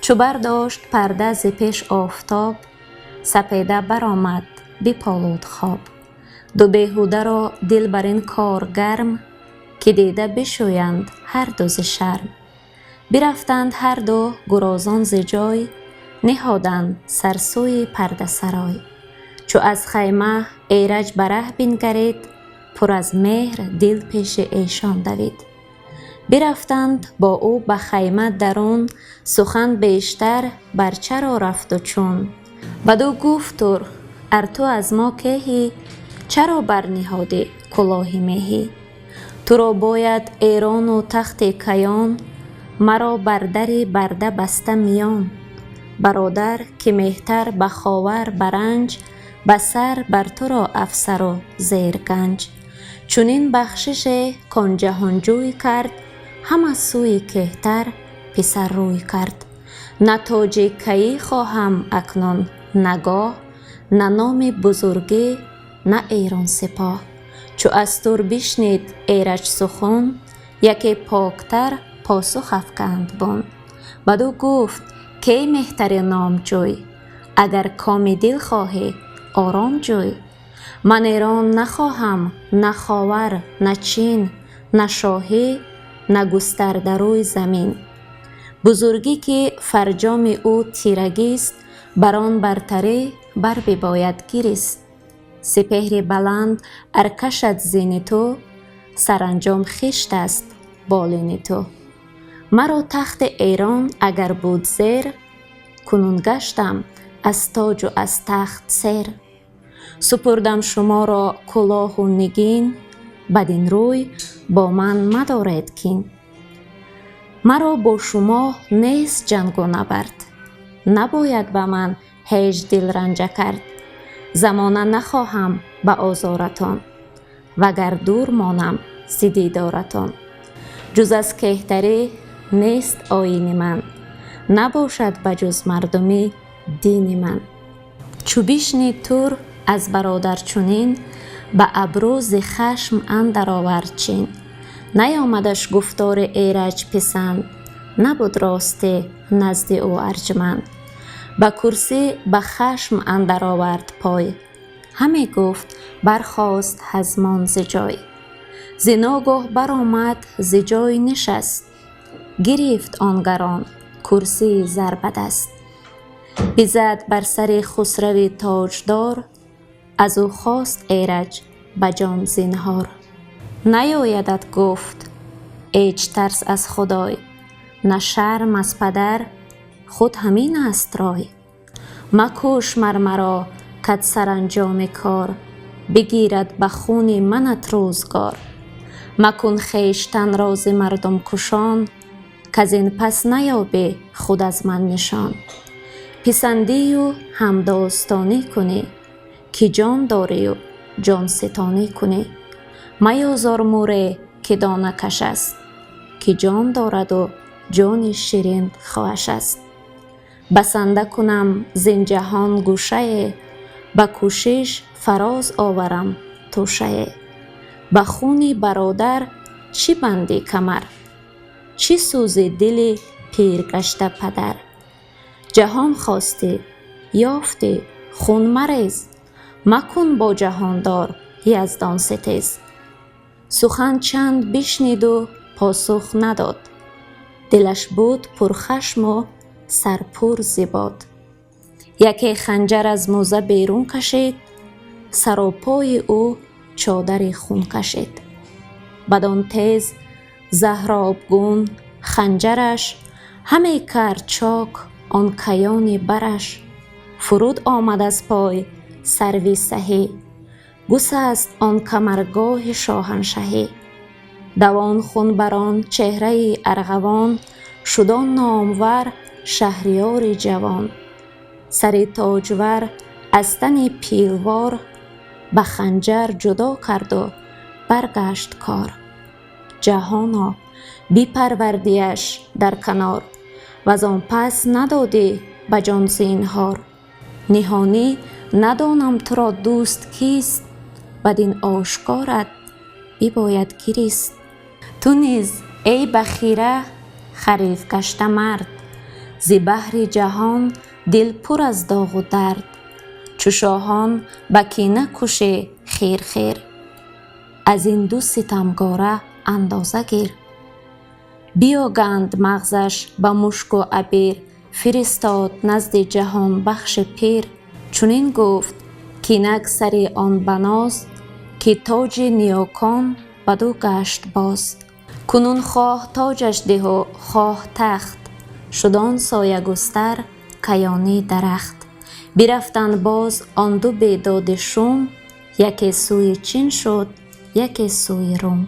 چو برداشت پرده ز پیش آفتاب، سپیده برآمد بپالود خواب. دو بیهوده را دل بر این کار گرم، که دیده بشویند هر دو ز شرم. برفتند هر دو گرازان ز جای، نهادند سر سوی پرده سرای. چو از خیمه ایرج به ره بنگرید، پر از مهر دل پیش ایشان دوید. برفتند با او به خیمه درون، سخن بیشتر بر چرا رفت و چون. بدو گفت تر ار تو از ما کهی، چرا برنهاده کلاه مهی. تو را باید ایران و تخت کیان، مرا بر در برده بسته میان. برادر که مهتر به خاور برنج، به سر بر تو را افسر و زیر گنج. چونین بخشش کان جهانجوی کرد، هم از سوی کهتر پسر روی کرد. نه تاج کیی خواهم اکنون نگاه، نه نام بزرگی نه ایران سپاه. چو از تر بشنید ایرج سخن، یکی پاکتر پاسخ افکند بن. بدو گفت کی مهتر نام جوی، اگر کام دل خواهی آرام جوی. من ایران نخواهم نه خاور نه چین، نه شاهی نه گسترده روی زمین. بزرگی که فرجام او تیرگی است، بر آن برتری بر بباید گریست. سپهر بلند ار کشد زین تو، سرانجام خشت است بالین تو. مرا تخت ایران اگر بود زیر، کنون گشتم از تاج و از تخت سیر. سپردم شما را کلاه و نگین، بدین روی با من مدارید کین. مرا با شما نیست جنگ و نبرد، نباید به من هیچ دل رنجه کرد. زمانه نخواهم به آزارتان، وگر دور مانم ز دیدارتان. جز از کهتری نیست آیین من، نباشد بجز مردمی دین من. چو بشنید تر از برادر چنین، به ابرو ز خشم اندر آورد چین. نیامدش گفتار ایرج پسند، نبود راستی نزد او ارجمند. به کرسی به خشم اندر آورد پای، همی گفت برخاست هزمان ز جای. ز ناگاه برآمد ز جای نشست، گرفت آنگران کرسی زر به دست. بزد بر سر خسرو تاجدار، از او خواست ایرج به جان زنهار. نیایدت گفت هیچ ترس از خدای، نه شرم از پدر خود همین است رای. مکوش مرا کت سرانجام کار، بگیرد به خون منت روزگار. مکن خویشتن را ز مردم کشان، کزین پس نیابی خود از من نشان. پسندی و همداستانی کنی، که جان داری و جان ستانی کنی. میازار موری که دانه کش است، که جان دارد و جان شیرین خواهش است. بسنده کنم زین جهان گوشه، به کوشش فراز آورم توشه. به خون برادر چی بندی کمر، چی سوزی دل پیر گشته پدر. جهان خواستی یافتی خون مریز، مکن با جهاندار یزدان ستیز. سخن چند بشنید و پاسخ نداد، دلش بود پرخشم و سر پر ز باد. یکی خنجر از موزه بیرون کشید، سر و پای او چادر خون کشید. بدان تیز زهرآبگون خنجرش، همی کرد چاک آن کیان برش. فرود آمد از پای سروی سهی، گسست آن کمرگاه شاهنشهی. دوان خون بران چهره ارغوان، شد آن نامور شهریار جوان. سر تاجور از تن پیلوار، به خنجر جدا کرد و برگشت کار. جهانا بیپروردیش در کنار، وزان پس ندادی به جان زینهار. نهانی ندانم تو را دوست کیست، بدین آشکارت بباید گریست. تو نیز ای بخیره خریف گشته مرد، ز بحر جهان دل پر از داغ و درد، چو شاهان به کینه کشه خیر خیر. از این دو ستمگاره اندازه گیر. بیاگند مغزش به مشک و عبیر، فرستاد نزد جهان بخش پیر. چنین گفت کینک سر آن بناز، که تاج نیاکان بدو گشت باز. کنون خواه تاجش ده و خواه تخت، شدان سایه گستر کیانی درخت. برفتند باز آن دو بیداد شوم، یکی سوی چین شد یکی سوی روم.